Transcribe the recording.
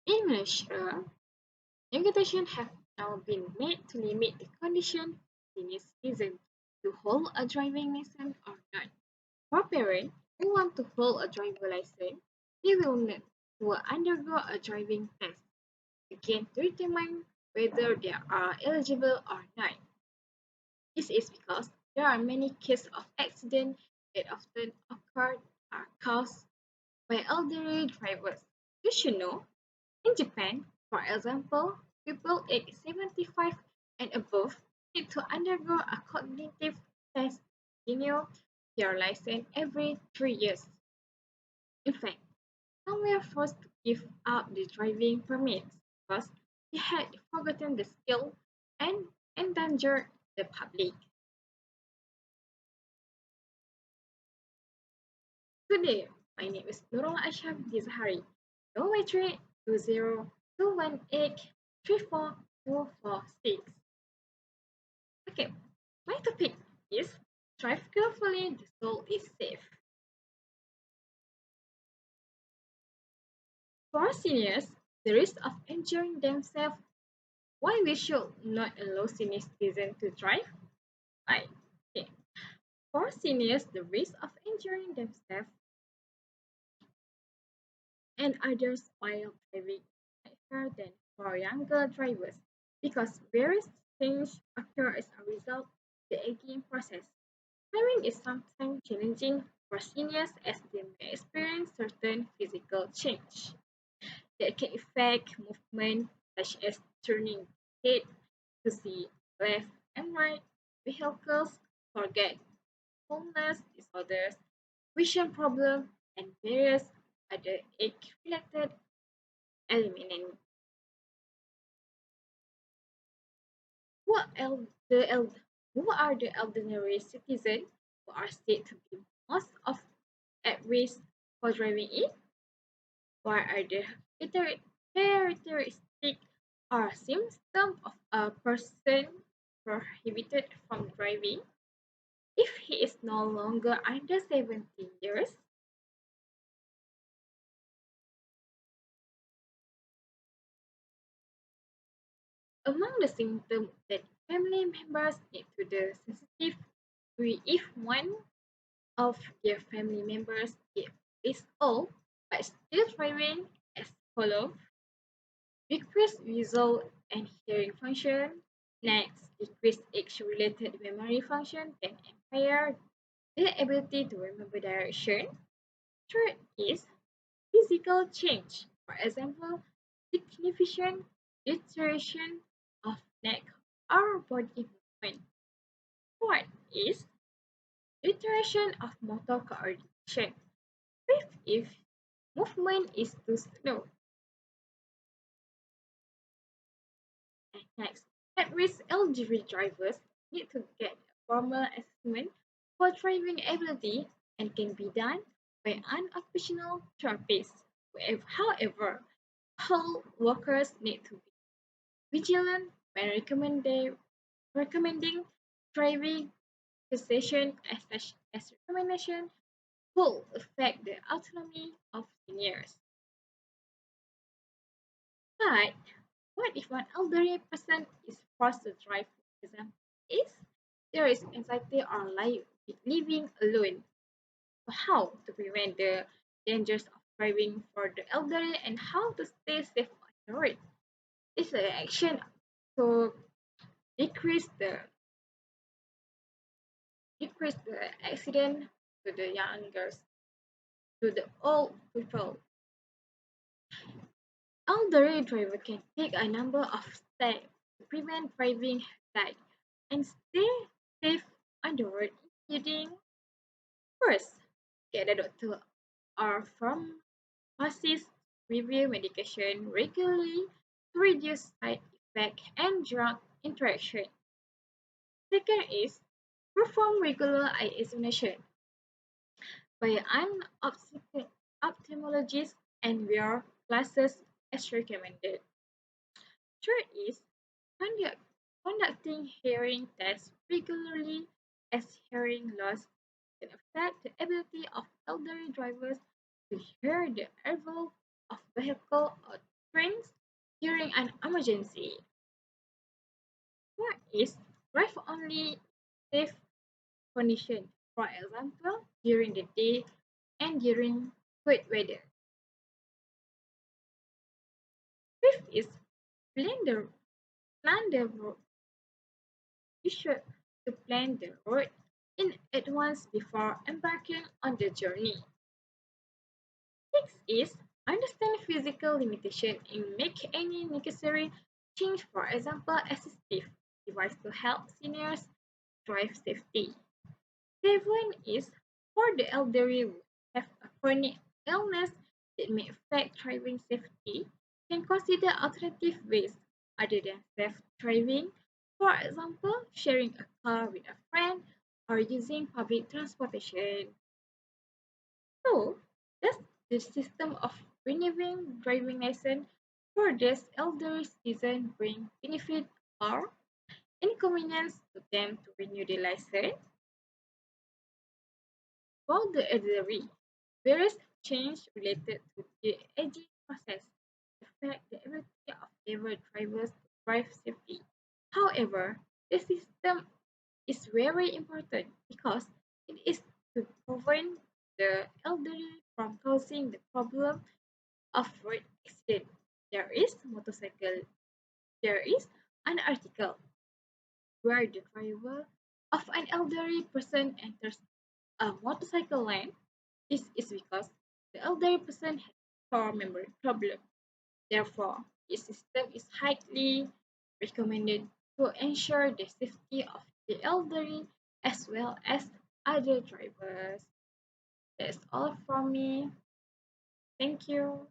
In Malaysia, regulations have now been made to limit the condition of senior citizens to hold a driving license or not. For parents who want to hold a driver license, they will need to undergo a driving test again to determine whether they are eligible or not. This is because there are many cases of accidents that often occur are caused by elderly drivers. You should know, in Japan, for example, people aged 75 and above need to undergo a cognitive test to renew their license every 3 years. In fact, some were forced to give up the driving permits because they had forgotten the skill and endangered the public. Today, my name is Nurul Ashab ZAHARI. Know 218 Okay, my topic is drive carefully, the soul is safe. For seniors, the risk of injuring themselves, why we should not allow senior citizens to drive? Right. Okay. For seniors, the risk of injuring themselves and others while driving is higher than for younger drivers because various things occur as a result of the aging process. Driving is sometimes challenging for seniors as they may experience certain physical change that can affect movement such as turning head to see left and right, vehicles, forgetfulness disorders, vision problems, and various other age-related eliminating. Who are who are the elderly citizens who are said to be most of at risk for driving in? What are the characteristics or symptoms of a person prohibited from driving if he is no longer under 17 years? Among the symptoms that family members need to be sensitive to if one of their family members is old but still driving as follows: decreased visual and hearing function. Next, decreased age-related memory function can impair the ability to remember direction. Third is physical change. For example, significant deterioration of neck or body movement. Fourth is deterioration of motor coordination. Fifth, if movement is too slow. And next, at-risk elderly drivers need to get a formal assessment for driving ability and can be done by an occupational therapist. However, health workers need to be vigilant when recommending driving cessation as such as recommendation could affect the autonomy of seniors. But what if one elderly person is forced to drive, for example, if there is anxiety or living alone? So how to prevent the dangers of driving for the elderly and how to stay safe on the road? Is an action to decrease the accident to the youngers, to the old people. Elderly driver can take a number of steps to prevent driving hazard and stay safe on the road, including first, get a doctor or pharmacist review medication regularly to reduce side effect and drug interaction. Second is perform regular eye examination by an ophthalmologist and wear glasses as recommended. Third is conduct, conducting hearing tests regularly as hearing loss can affect the ability of elderly drivers to hear the arrival of vehicle or trains during an emergency. Four is drive only safe conditions, for example, during the day and during good weather. Fifth is plan the route. You should to plan the route in advance before embarking on the journey. Six is understand physical limitation and make any necessary change, for example, assistive device to help seniors drive safety. Seven is for the elderly who have a chronic illness that may affect driving safety, can consider alternative ways other than safe driving, for example, sharing a car with a friend or using public transportation. So, does the system of renewing driving license for this elderly citizen bring benefit or inconvenience to them to renew the license? For the elderly, various changes related to the aging process affect the ability of able drivers to drive safely. However, the system is very important because it is to prevent the elderly from causing the problem of road accident. There is motorcycle. There is an article where the driver of an elderly person enters a motorcycle lane. This is because the elderly person has poor memory problem. Therefore, the system is highly recommended to ensure the safety of the elderly as well as other drivers. That's all from me. Thank you.